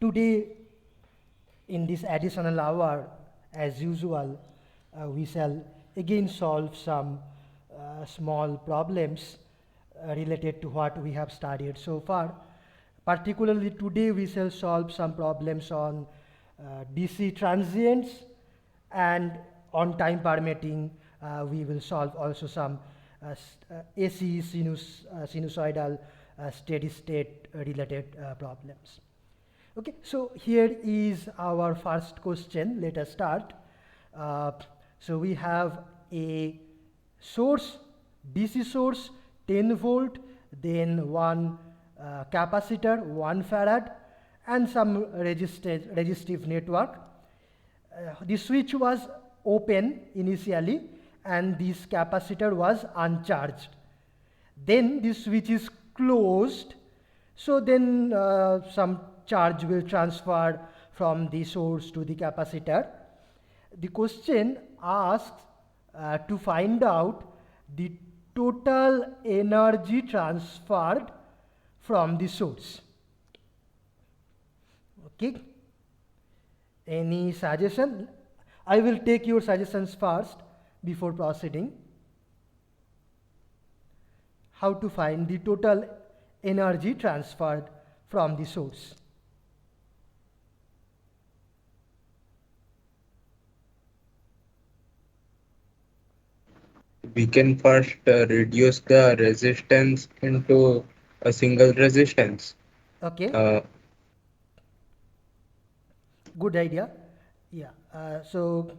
Today, in this additional hour, as usual, we shall again solve some small problems related to what we have studied so far. Particularly today, we shall solve some problems on DC transients, and on time permitting, we will solve also some AC sinusoidal steady state related problems. Okay, so here is our first question. Let us start. So we have a source, DC source, 10 volt, then one capacitor, 1 farad, and some resistive network. The switch was open initially, and this capacitor was uncharged. Then this switch is closed, so then some charge will transfer from the source to the capacitor. The question asks to find out the total energy transferred from the source. Okay. Any suggestion? I will take your suggestions first before proceeding. How to find the total energy transferred from the source? We can first reduce the resistance into a single resistance. Okay. Uh, Good idea. Yeah. So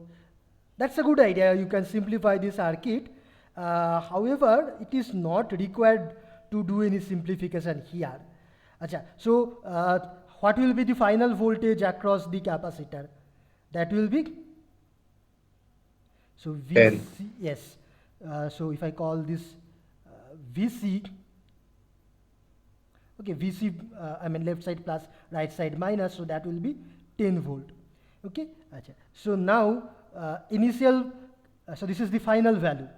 that's a good idea. You can simplify the circuit. However, it is not required to do any simplification here. Achha. So what will be the final voltage across the capacitor? That will be, so 10. VC, yes. So if I call this VC, okay, VC, I mean left side plus, right side minus, so that will be 10 volt. Okay. Achha. So now initial, so this is the final value.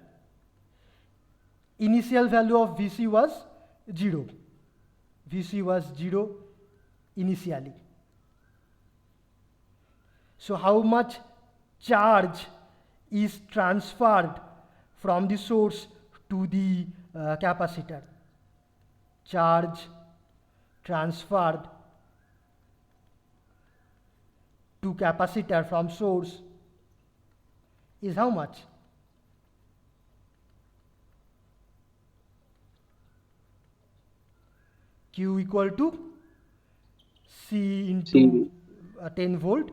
Initial value of VC was 0. VC was 0 initially. So how much charge is transferred from the source to the capacitor? Charge transferred to capacitor from source is how much? Q equal to C into 10 volt.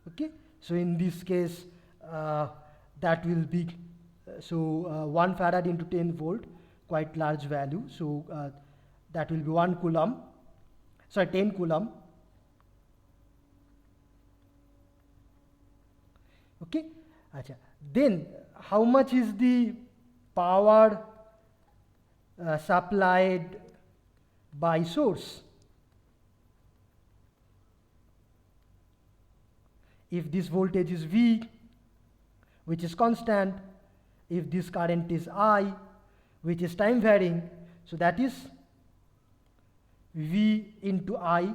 Okay. So in this case, that will be 1 farad into 10 volt, quite large value. So that will be 1 coulomb. Sorry, 10 coulomb. Okay. Achha. Then how much is the power supplied by source? If this voltage is V, which is constant, if this current is I, which is time varying, so that is V into I,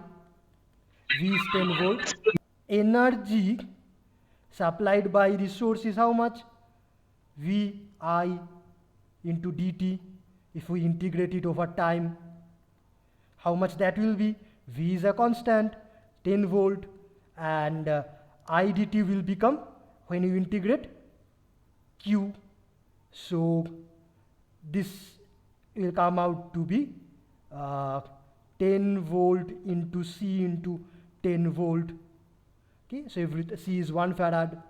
V is 10 volt. Energy supplied by the source is how much? V I into dt. If we integrate it over time, how much that will be? V is a constant, 10 volt, and I dt will become, when you integrate, Q. So this will come out to be 10 volt into C into 10 volt. Okay, so C is 1 farad.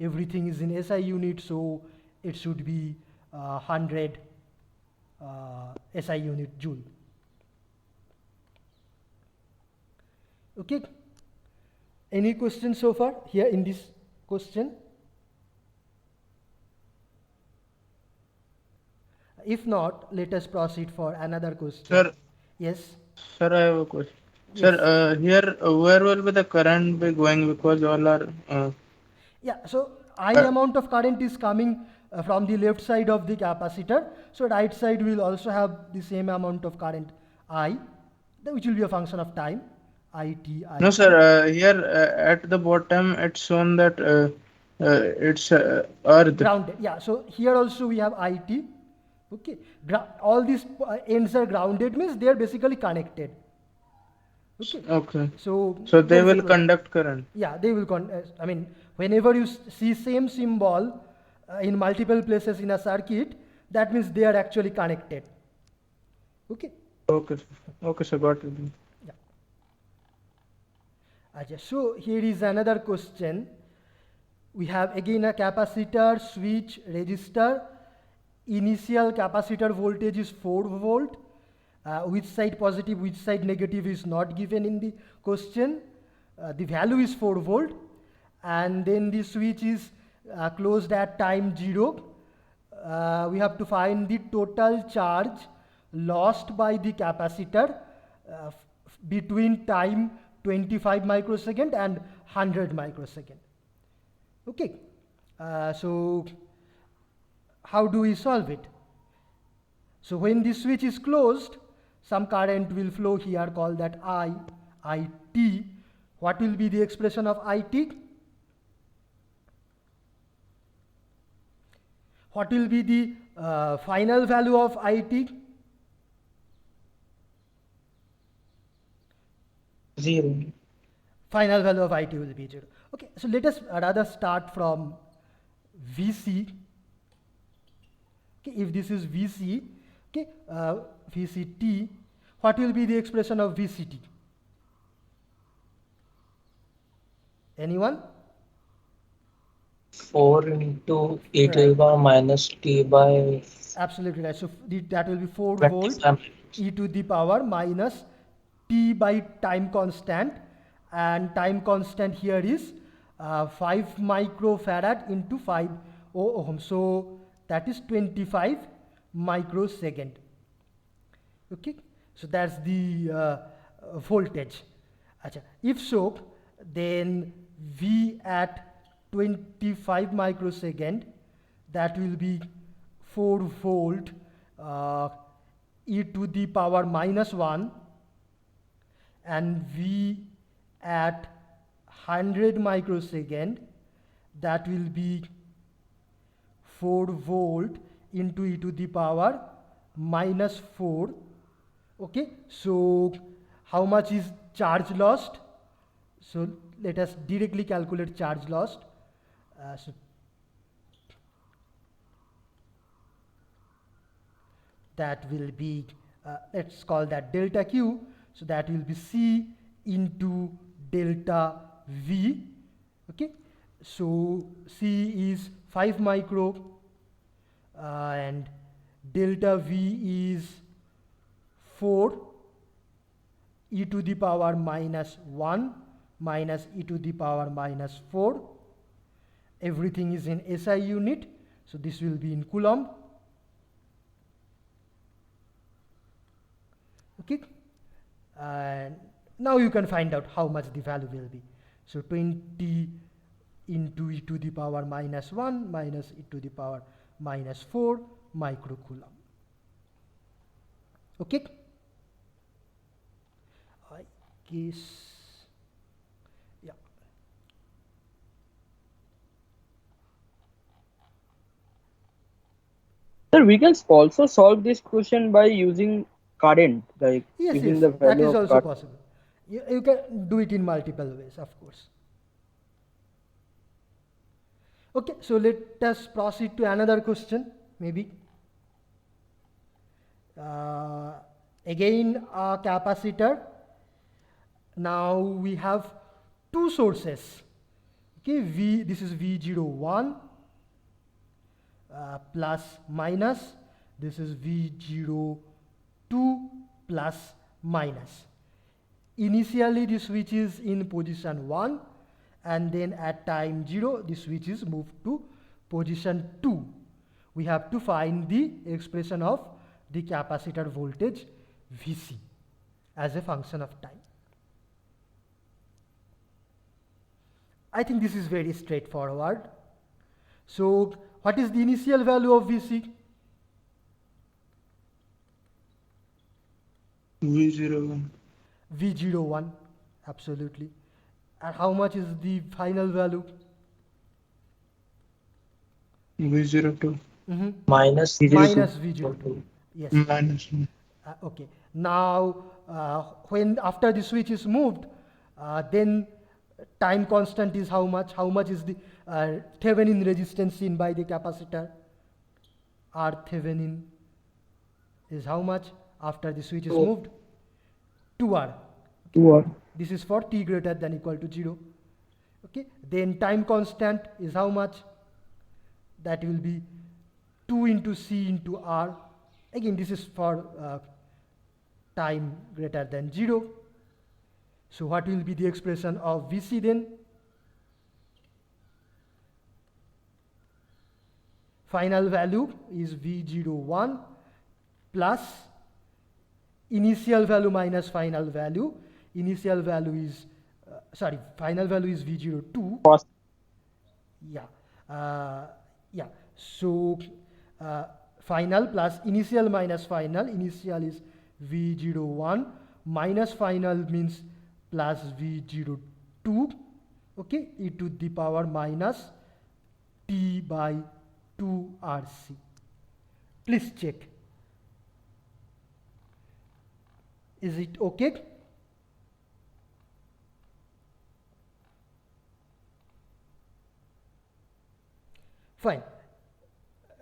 Everything is in SI unit, so it should be 100 SI unit joule. Okay. Any questions so far here in this question? If not, let us proceed for another question. Sir, Yes. sir, I have a question. Yes. Sir, here where will be the current be going, because all are Yeah, so I amount of current is coming from the left side of the capacitor. So right side will also have the same amount of current I. which will be a function of time, it, No, it. sir. Here at the bottom, it's shown that it's Earth. Grounded, yeah. So here also we have it. Okay, all these ends are grounded, means they are basically connected. Okay, Okay. so So there they is a will close. conduct current. Yeah, they will. I mean, whenever you see same symbol in multiple places in a circuit, that means they are actually connected. Okay. Okay, sir. Okay, sir. Got it. Yeah. So here is another question. We have again a capacitor, switch, resistor. Initial capacitor voltage is 4 volt. Which side positive, which side negative is not given in the question. The value is 4 volt. And then the switch is closed at time 0. We have to find the total charge lost by the capacitor between time 25 microsecond and 100 microsecond. Okay, so how do we solve it? So when the switch is closed, some current will flow here, call that IT. What will be the expression of IT? What will be the final value of IT? 0. Final value of IT will be 0. Okay, so let us rather start from VC. Okay, if this is VC, okay, VCT, what will be the expression of VCT? Anyone? 4 into e to the Right. power minus t by Absolutely right. So that will be 4 volt 25. e to the power minus t by time constant, and time constant here is 5 microfarad into 5 ohm. So that is 25 microsecond. Okay, so that's the voltage. Achha. If so, then V at 25 microsecond, that will be 4 volt e to the power minus 1, and V at 100 microsecond, that will be 4 volt into e to the power minus 4. Okay, so how much is charge lost? So let us directly calculate charge lost. So that will be, let's call that delta Q. So that will be C into delta V. Okay, so C is 5 micro and delta V is 4 e to the power minus 1 minus e to the power minus 4. Everything is in SI unit, so this will be in coulomb. Okay, and now you can find out how much the value will be. So 20 into e to the power minus 1 minus e to the power minus 4 microcoulomb. Okay, I guess, yeah. Sir, we can also solve this question by using current, like Yes, using yes, the that value is of also current. possible. You can do it in multiple ways, of course. Okay, so let us proceed to another question, maybe. Again, a capacitor. Now we have two sources. Okay, this is V01 plus minus. This is V02 plus minus. Initially, the switch is in position 1, and then at time 0, the switch is moved to position 2. We have to find the expression of the capacitor voltage Vc as a function of time. I think this is very straightforward. So what is the initial value of Vc? V01. V01, absolutely. And how much is the final value? V02 minus Minus V02. Yes. minus. Okay. Now, when after the switch is moved, then time constant is how much? How much is the Thevenin resistance seen by the capacitor? R Thevenin is how much after the switch is moved? 2R. 2R. This is for t greater than equal to 0. Okay. Then time constant is how much? That will be 2 into C into R. Again, this is for time greater than 0. So what will be the expression of Vc then? Final value is V01 plus initial value minus final value. Initial value is, final value is V02. Cost. Yeah. Yeah. So final plus initial minus final. Initial is V01 minus final means plus V02. Okay. E to the power minus T by 2RC. Please check. Is it okay? Fine.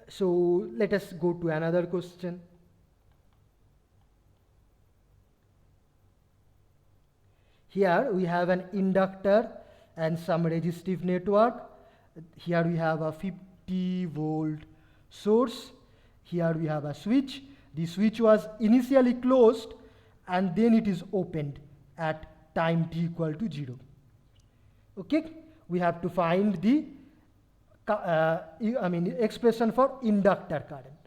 So let us go to another question. Here we have an inductor and some resistive network. Here we have a 50-volt source. Here we have a switch. The switch was initially closed and then it is opened at time t equal to 0. Okay, we have to find the expression for inductor current.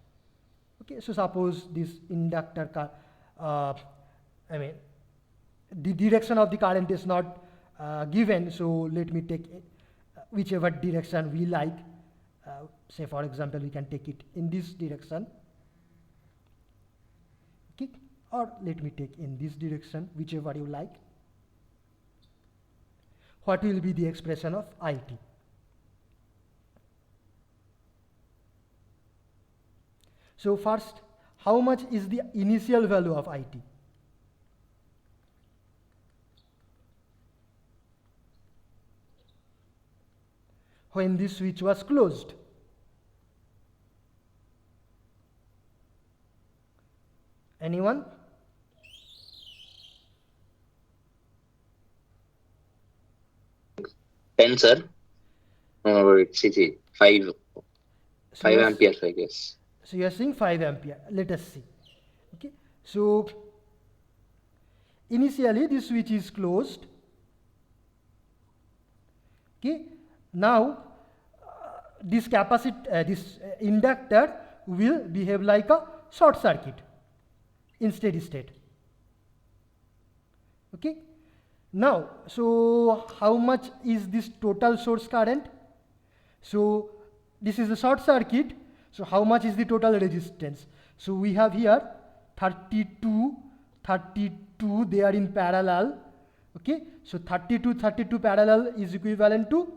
Okay, so suppose this inductor the direction of the current is not given, so let me take whichever direction we like. Say for example, we can take it in this direction. Okay, or let me take in this direction, whichever you like. What will be the expression of IT? So first, how much is the initial value of IT? When this switch was closed. Anyone? Sir. It's 5 So you are- amperes, I guess. So you are saying 5 ampere. Let us see. Okay. So initially this switch is closed. Okay. Now this capacitor, this inductor will behave like a short circuit in steady state. Okay. Now, so how much is this total source current? So this is a short circuit. So how much is the total resistance? So we have here 32, 32, they are in parallel. Okay. So 32, 32 parallel is equivalent to,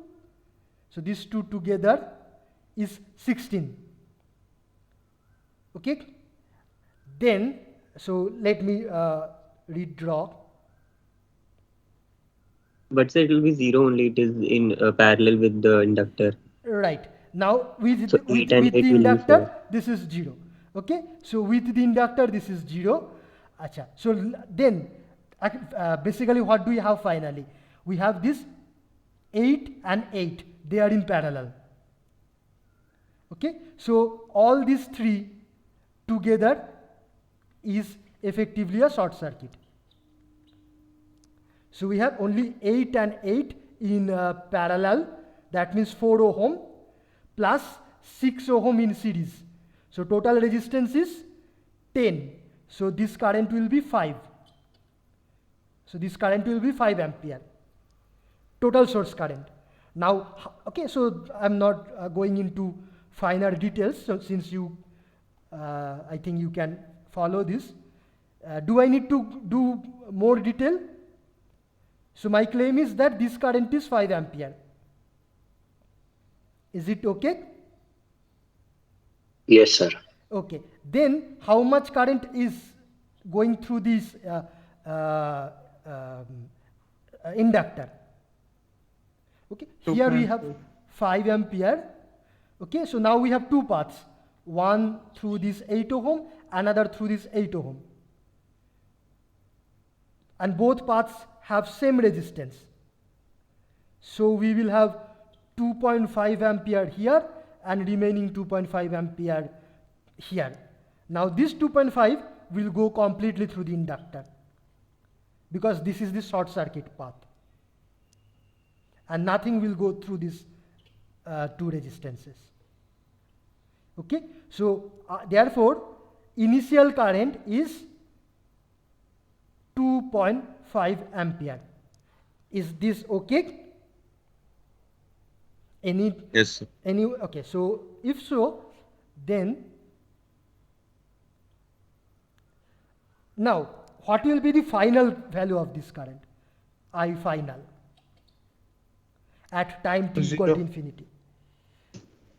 so these two together is 16. Okay. Then, so let me redraw. But sir, it will be 0 only. It is in parallel with the inductor. Right. Now with, So with 8 and the 8 will be inductor, 4. this is 0. Okay. So with the inductor, this is 0. Acha. So then basically what do we have finally? We have this 8 and 8. They are in parallel. Okay. So all these three together is effectively a short circuit. So we have only 8 and 8 in parallel. That means 4 ohm plus 6 ohm in series. So total resistance is 10. So this current will be 5. So this current will be 5 ampere. Total source current. Now, okay, so I'm not going into finer details. So since you, I think you can follow this. Do I need to do more detail. So my claim is that this current is 5 ampere. Is it okay? Yes, sir. Okay. Then how much current is going through this inductor? Okay. Here we have 5 ampere. Okay. So now we have two paths. One through this 8 ohm, another through this 8 ohm. And both paths have same resistance. So we will have 2.5 ampere here and remaining 2.5 ampere here. Now this 2.5 will go completely through the inductor because this is the short circuit path. And nothing will go through these two resistances. Okay, so therefore initial current is 2.5 ampere. Is this okay? Yes, sir. Okay, so if so, then now what will be the final value of this current? I final at time t equal to infinity.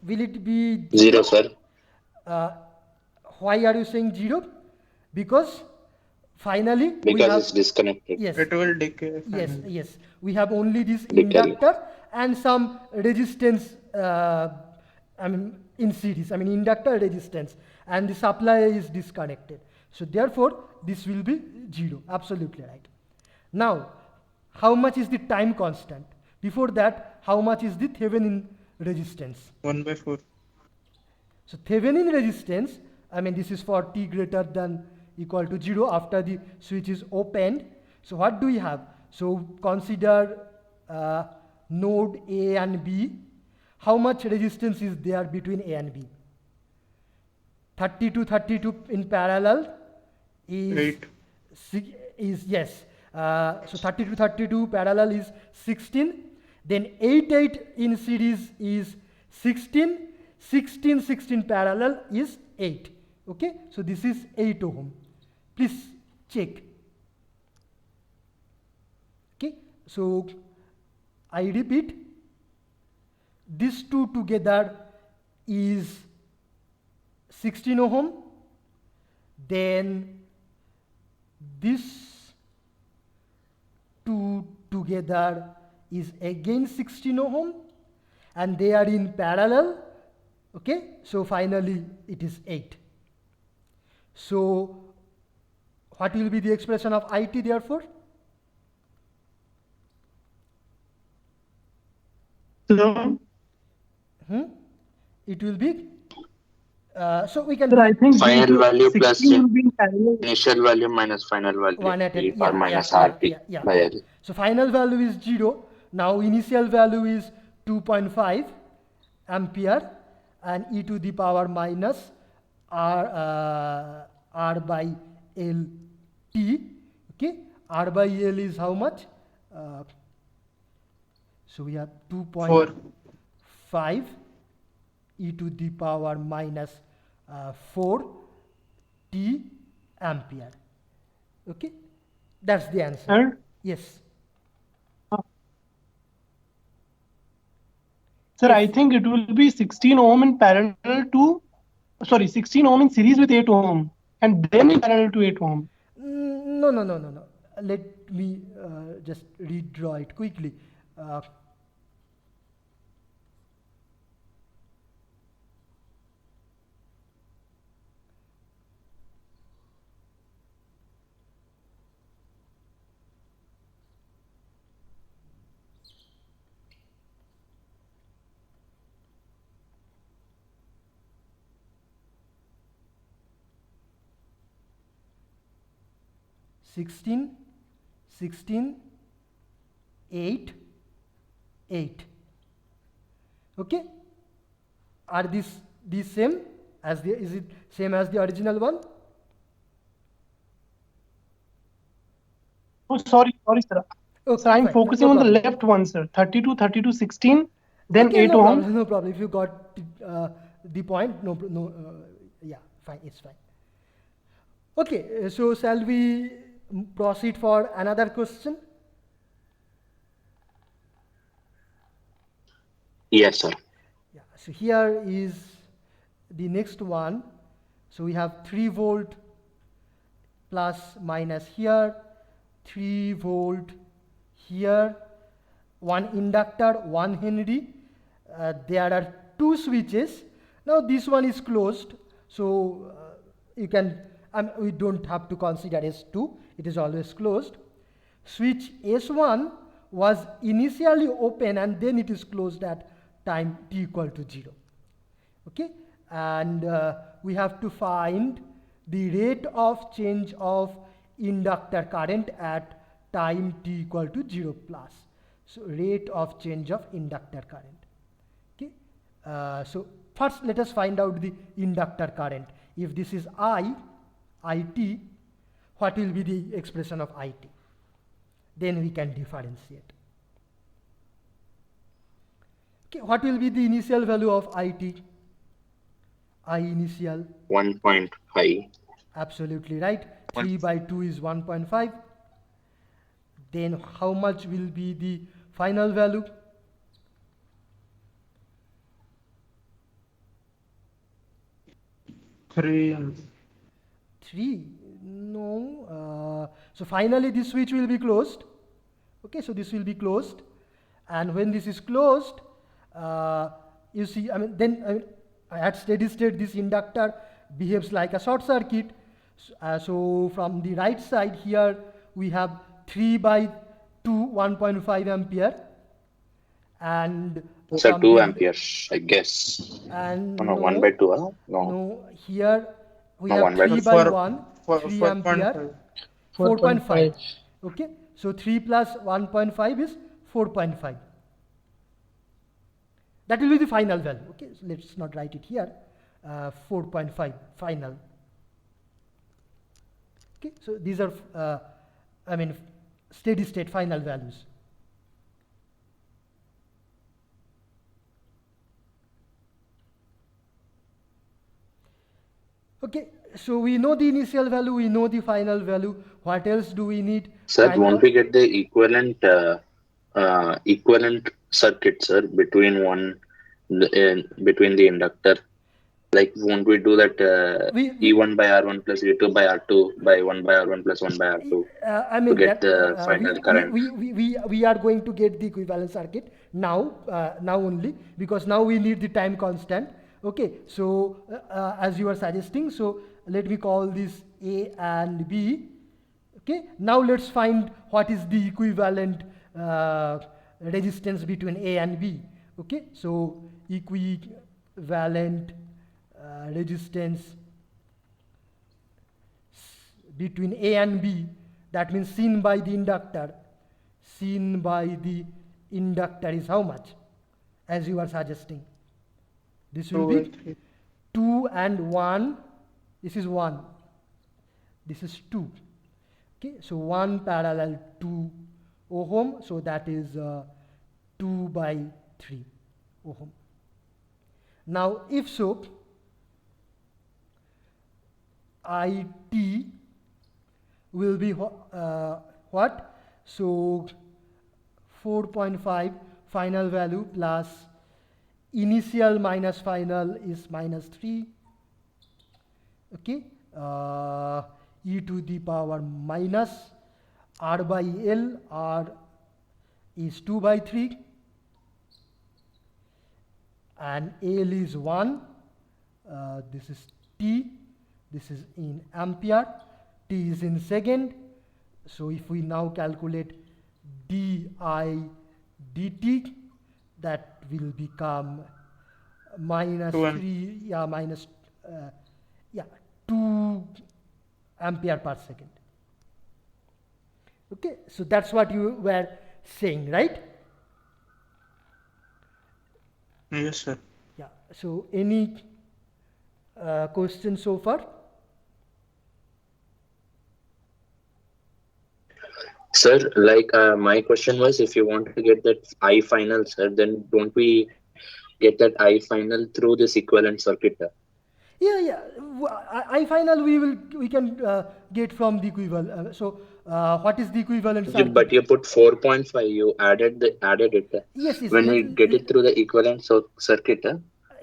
Will it be 0, sir. Why are you saying 0? Because finally we Because have it's disconnected. yes, It will decay. yes, we have only this Decay. inductor and some resistance in series, inductor resistance, and the supply is disconnected. So therefore this will be 0, absolutely right. Now how much is the time constant? Before that, how much is the Thevenin resistance? 1/4. So Thevenin resistance, this is for t greater than equal to 0 after the switch is opened. So what do we have? So consider node A and B. How much resistance is there between A and B? 32 in parallel is 8. Yes. So 32 parallel is 16. Then 8 in series is 16. 16 parallel is 8. Okay. So this is 8 ohm. Please check. Okay. So I repeat. These two together is 16 ohm. Then this two together is again 16 ohm, and they are in parallel. Okay, so finally it is 8. So what will be the expression of IT therefore? So, It will be so we can sir, do I think Final value plus 16 will be in parallel. initial value minus final value. 1 at E it. or minus RT by L. So final value is 0. Now initial value is 2.5 ampere and e to the power minus r by L t. Okay, r by L is how much? So we have 2.5 e to the power minus 4 t ampere. Okay, that's the answer. Sir? Yes. Sir, I think it will be 16 ohm in parallel to, 16 ohm in series with 8 ohm, and then in parallel to 8 ohm. No. Let me just redraw it quickly. Sixteen, 8, 8. Okay. Are these same as the? Is it same as the original one? Oh, sorry, sir. Okay, Sir, I'm fine. focusing No on the problem. left one, sir. 32, 16, then Okay, 8 no ohm. problem. No problem. If you got the point, yeah, fine. It's fine. Okay, so shall we proceed for another question. Yes, sir. Yeah, so here is the next one. So we have 3 volt plus minus here, 3 volt here, one inductor, 1 Henry. There are 2 switches. Now this one is closed, so you can, we don't have to consider S2, it is always closed. Switch S1 was initially open and then it is closed at time t equal to 0. Okay, and we have to find the rate of change of inductor current at time t equal to 0 plus. So rate of change of inductor current. Okay, so first let us find out the inductor current. If this is IT, what will be the expression of IT? Then we can differentiate. Okay, what will be the initial value of IT? I initial? 1.5. Absolutely right. 3 by 2 is 1.5. Then how much will be the final value? 3. 3? No. So finally this switch will be closed. Okay, so this will be closed. And when this is closed, you see, then at steady state this inductor behaves like a short circuit. So from the right side here we have 3 by 2, 1.5 ampere. And So 2 amperes, I guess. and Oh, no, 1 by 2, huh? No. No, here we No, have 1 by 3 2. by 1, 3 4.5. ampere, 4.5. Okay, so 3 plus 1.5 is 4.5. That will be the final value. Okay, so let's not write it here. 4.5 final. Okay, so these are, steady state final values. Okay, so we know the initial value, we know the final value. What else do we need? Sir, won't we get the equivalent circuit, sir, between between the inductor? Like, won't we do that E1 by R1 plus E2 by R2 by 1 by R1 plus 1 by R2 to get the final current? We are going to get the equivalent circuit now, now only, because now we need the time constant. Okay, so as you are suggesting, so let me call this A and B. Okay, now let's find what is the equivalent resistance between A and B. Okay, so equivalent resistance between A and B, that means seen by the inductor. Seen by the inductor is how much, as you are suggesting? This will be 2 and 1. This is 1. This is 2. Okay, so 1 parallel 2 ohm. So that is 2 by 3 ohm. Now, if so, IT will be what? So 4.5 final value plus initial minus final is minus 3. Okay, e to the power minus R by L. R is 2 by 3 and L is 1. This is T. This is in ampere. T is in second. So if we now calculate di dt, that will become minus 3, minus 2 ampere per second. Okay, so that's what you were saying, right? Yes, sir. Yeah, so any questions so far? Sir, like my question was, if you want to get that I final, sir, then don't we get that I final through this equivalent circuit? Yeah. I final we can get from the equivalent. What is the equivalent circuit? But you put 4.5. You added it Yes. when we get it through the equivalent circuit.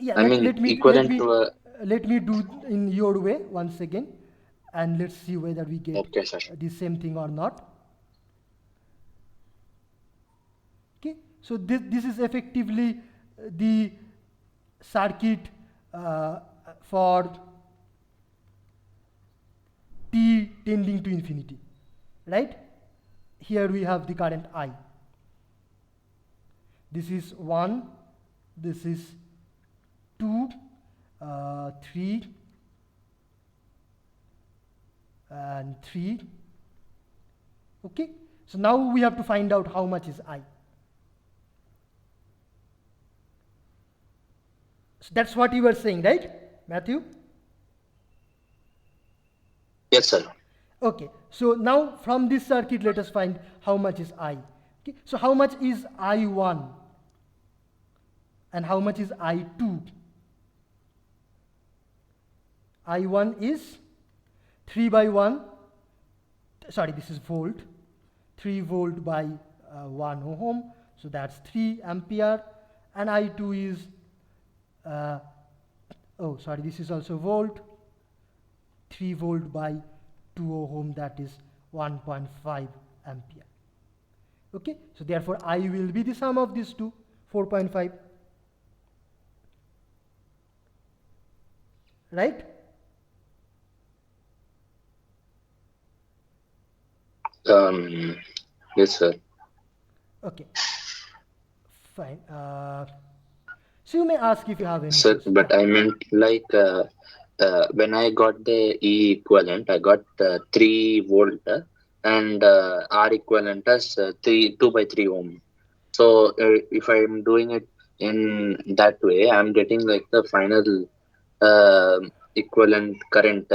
Yeah. I mean equivalent to. Let me do in your way once again, and let's see whether we get Okay, sir. the same thing or not. Okay, so this is effectively the circuit for t tending to infinity, right? Here we have the current I. This is 1, this is 2, 3, and 3. Okay, so now we have to find out how much is I. So that's what you were saying, right, Matthew? Yes, sir. Okay, so now from this circuit, let us find how much is I. Okay, so how much is I1 and how much is I2? I1 is 3 by 1, sorry, this is volt, 3 volt by 1 ohm, so that's 3 ampere, and I2 is, this is also volt, 3 volt by 2 ohm, that is 1.5 ampere. Okay, so therefore I will be the sum of these two, 4.5. Right? Yes, sir. Okay. Fine. So you may ask if you have any Sir, questions. but Yeah. I meant like when I got the E equivalent, I got 3 volt and R equivalent as 2 by 3 ohm. So if I'm doing it in that way, I'm getting like the final equivalent current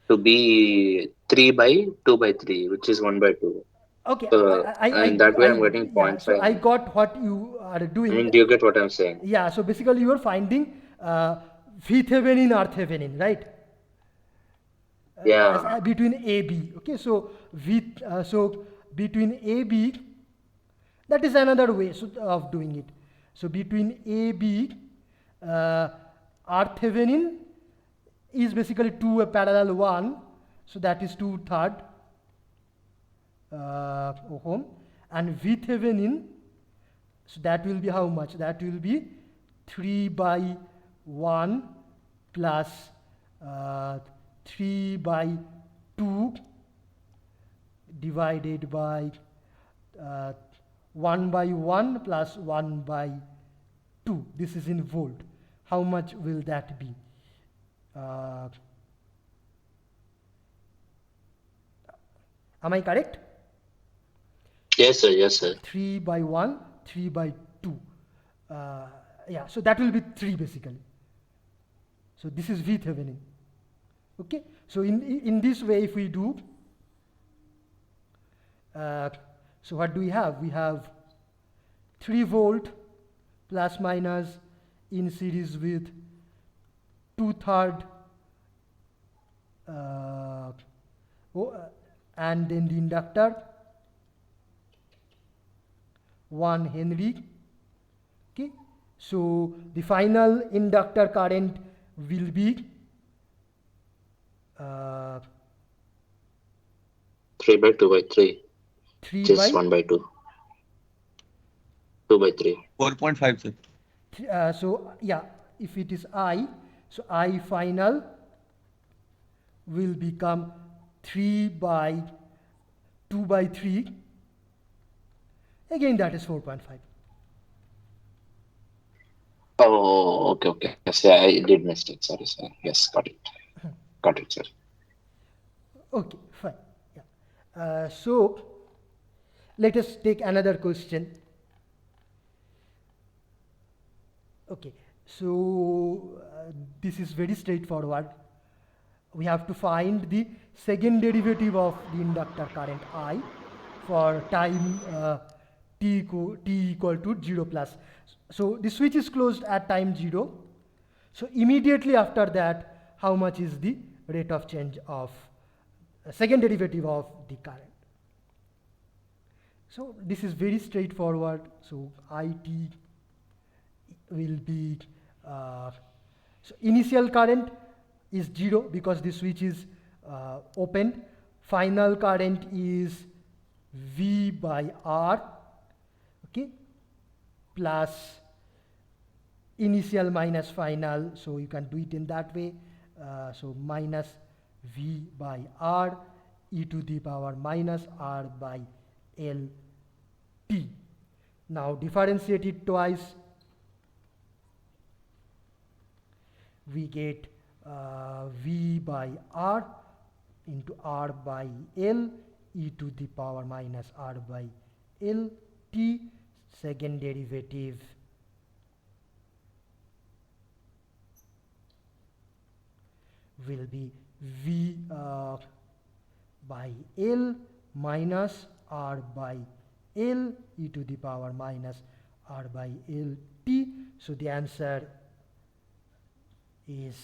to be 3 by 2 by 3, which is 1 by 2. Okay, And that way I'm getting yeah, so 0.5. I got what you are I doing. mean, do you get what I'm saying? Yeah, so basically you are finding V Thevenin, R Thevenin, right? Yeah. Between AB. Okay, so so between AB, that is another way of doing it. So between AB, R Thevenin is basically 2 a parallel 1, so that is 2/3 ohm, and V Thevenin, so that will be how much? That will be 3 by 1 plus 3 by 2 divided by 1 by 1 plus 1 by 2. This is in volt. How much will that be? Am I correct? Yes, sir. Yes, sir. 3 by 1, 3 by 2. Yeah, so that will be 3 basically. So this is V Thevenin. Okay, so in this way, if we do, so what do we have? We have 3 volt plus minus in series with 2/3 and then the inductor 1 Henry. Okay, so the final inductor current will be 3 by 2 by 3. 3 Just by 1 by 2. 2 by 3. 4.5, sir. So yeah, if it is I, so I final will become 3 by 2 by 3. Again, that is 4.5. Oh, okay. Yes, yeah, I did mistake. Sorry, sir. Yes, got it. Got it, sir. Okay, fine. Yeah. So let us take another question. Okay, so this is very straightforward. We have to find the second derivative of the inductor current I for time t equal to 0 plus. So the switch is closed at time 0. So immediately after that, how much is the rate of change of second derivative of the current. So this is very straightforward. So IT will be, so initial current is 0 because the switch is opened. Final current is V by R, okay, plus initial minus final, so you can do it in that way. So minus V by R e to the power minus R by L t. Now differentiate it twice, we get V by R into R by L e to the power minus R by L t. Second derivative will be V by L minus R by L e to the power minus R by L t. So the answer is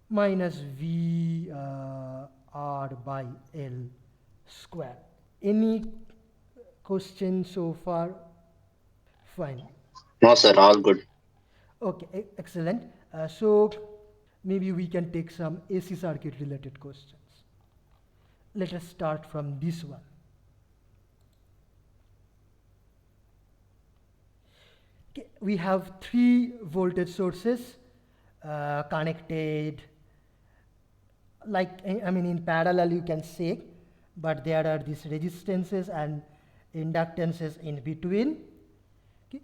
minus V R by L square. Any questions so far? Fine. No, sir, all good. Okay, excellent. So maybe we can take some AC circuit related questions. Let us start from this one. Okay, we have 3 voltage sources connected, like I mean in parallel you can say, but there are these resistances and inductances in between. Okay.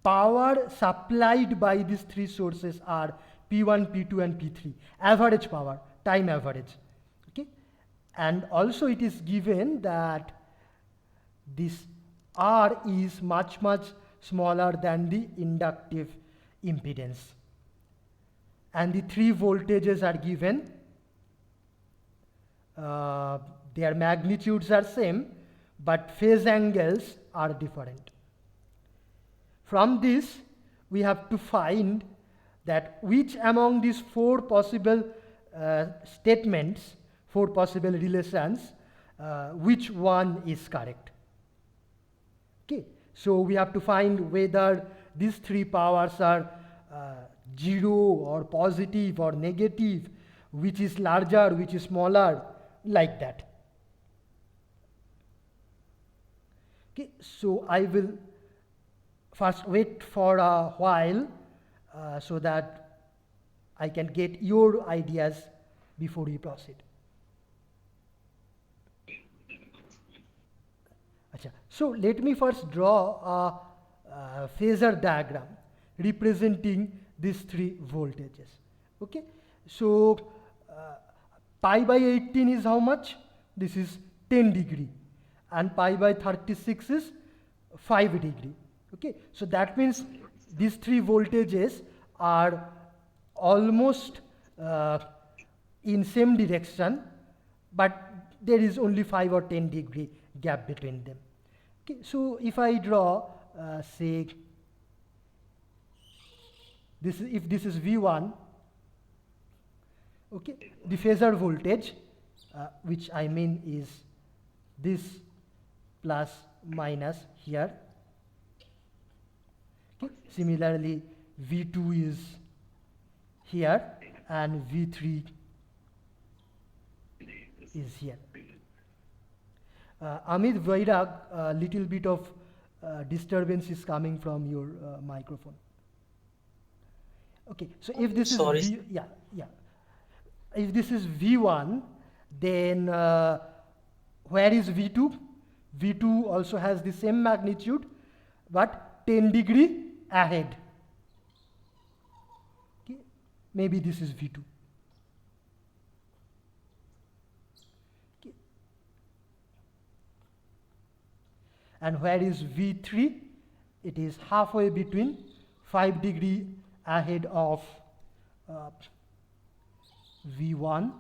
Power supplied by these 3 sources are P1, P2 and P3, average power, time average. Okay. And also it is given that this R is much smaller than the inductive impedance. And the 3 voltages are given, their magnitudes are same, but phase angles are different. From this, we have to find that which among these 4 possible statements, 4 possible relations, which one is correct. Okay, so we have to find whether these 3 powers are 0 or positive or negative, which is larger, which is smaller, like that. Okay, so I will first wait for a while so that I can get your ideas before we proceed. Achha. So let me first draw a phasor diagram representing these 3 voltages. Okay, so pi by 18 is how much? This is 10 degree, and pi by 36 is 5 degree. Okay, so that means these 3 voltages are almost in same direction, but there is only 5 or 10 degree gap between them. Okay, so if I draw say this is, if this is V1, okay, the phasor voltage, which I mean is this plus minus here. Okay. Similarly, V2 is here and V3 is here. Amit Vairag, a little bit of disturbance is coming from your microphone. Okay, so if this is if this is V1, then where is V2? V2 also has the same magnitude, but 10 degree ahead. Okay, maybe this is V2. Okay. And where is V3? It is halfway between 5 degree ahead of V1,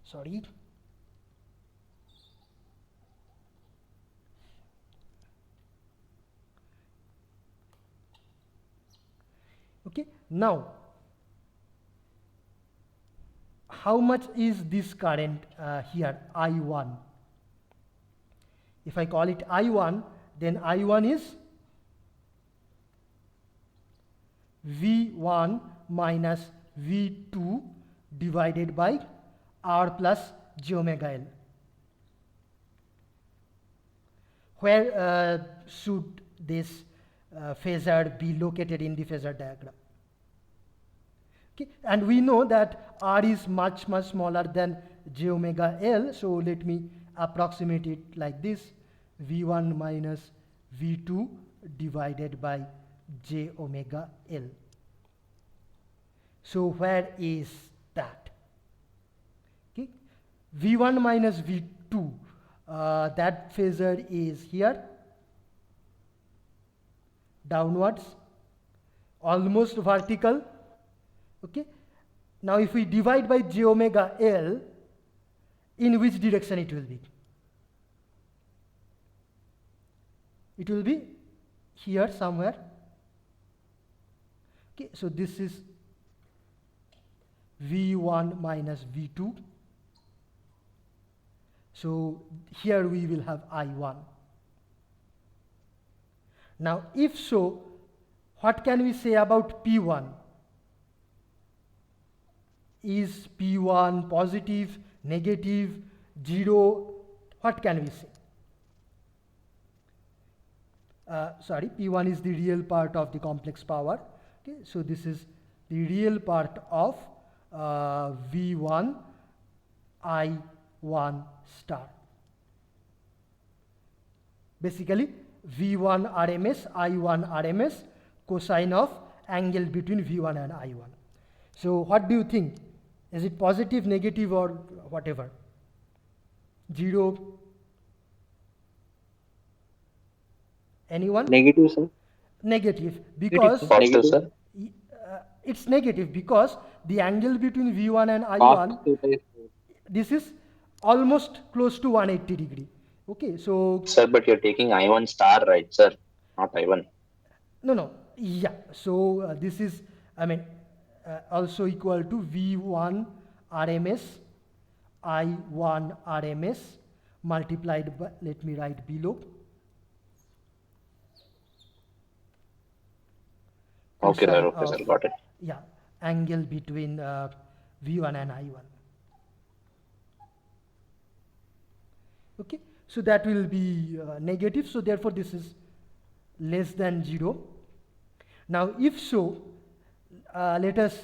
sorry. Now, how much is this current here, I1? If I call it I1, then I1 is V1 minus V2 divided by R plus j omega L. Where should this phasor be located in the phasor diagram? Okay. And we know that R is much smaller than j omega L, so let me approximate it like this: V1 minus V2 divided by j omega L. So where is that? Okay. V1 minus V2, that phasor is here, downwards, almost vertical. Okay. Now if we divide by j omega L, in which direction it will be? It will be here somewhere. Okay, so this is V1 minus V2. So here we will have I1. Now if so, what can we say about P1? Is P1 positive, negative, 0? What can we say? Sorry, P1 is the real part of the complex power. Okay, so this is the real part of V1 I1 star. Basically, V1 RMS, I1 RMS, cosine of angle between V1 and I1. So what do you think? Is it positive, negative, or whatever? 0? Anyone? Negative, sir. Negative, because Positive, sir. It's negative because the angle between V1 and I1, this is almost close to 180 degree. Okay, so Sir, but you're taking I1 star, right, sir? Not I1. no, yeah. So this is, I mean, also equal to V1 RMS, I1 RMS multiplied by, let me write below. Okay, sir. Cosine Okay, sir. of, Got it. yeah, angle between V1 and I1. Okay, so that will be negative, so therefore this is less than 0. Now if so, let us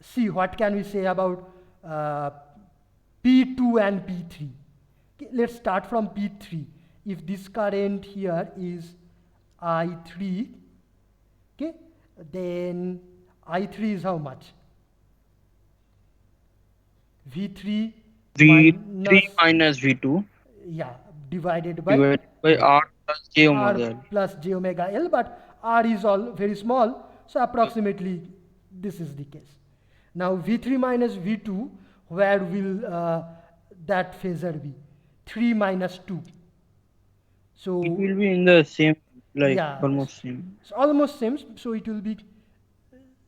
see what can we say about P2 and P3. Okay, let's start from P3. If this current here is I3, okay, then I3 is how much? V3 minus V2 yeah, divided by R plus J R omega L. plus j omega L, but R is all very small, so approximately this is the case. Now V3 minus V2, where will that phasor be? 3 minus 2. So It will be in the same, like yeah, almost same. it's almost same, so it will be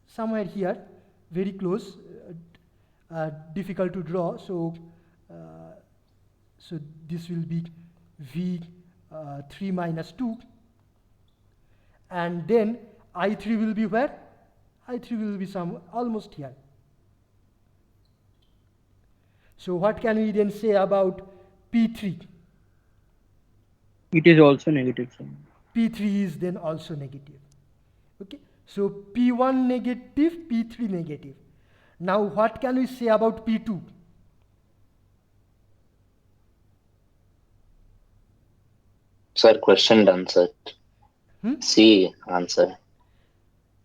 somewhere here, very close, difficult to draw. So so this will be V3 minus 2, and then I3 will be where? I3 will be some almost here. So what can we then say about P3? It is also negative, sir. P3 is then also negative. Okay, so P1 negative, P3 negative. Now what can we say about P2? Sir, question done, sir. C answer.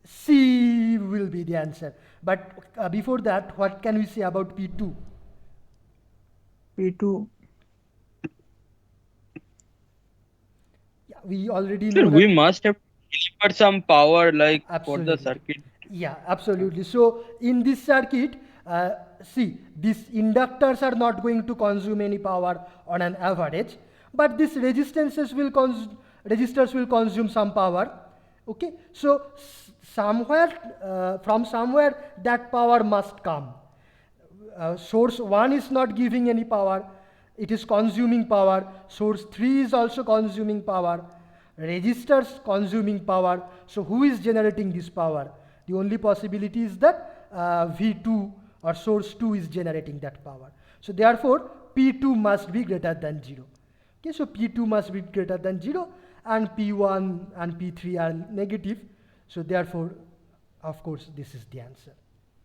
C will be the answer. But before that, what can we say about P2? P2. Yeah, we already Sir, know that. we must have delivered some power like Absolutely. for the circuit. Yeah, absolutely. So in this circuit, see, these inductors are not going to consume any power on an average, but these resistors will consume some power. Okay, so somewhere, from somewhere that power must come. Source 1 is not giving any power, it is consuming power. Source 3 is also consuming power. Resistors consuming power. So who is generating this power? The only possibility is that V2 or source 2 is generating that power. So therefore P2 must be greater than 0. Okay, so P2 must be greater than 0 and P1 and P3 are negative. So therefore, of course, this is the answer.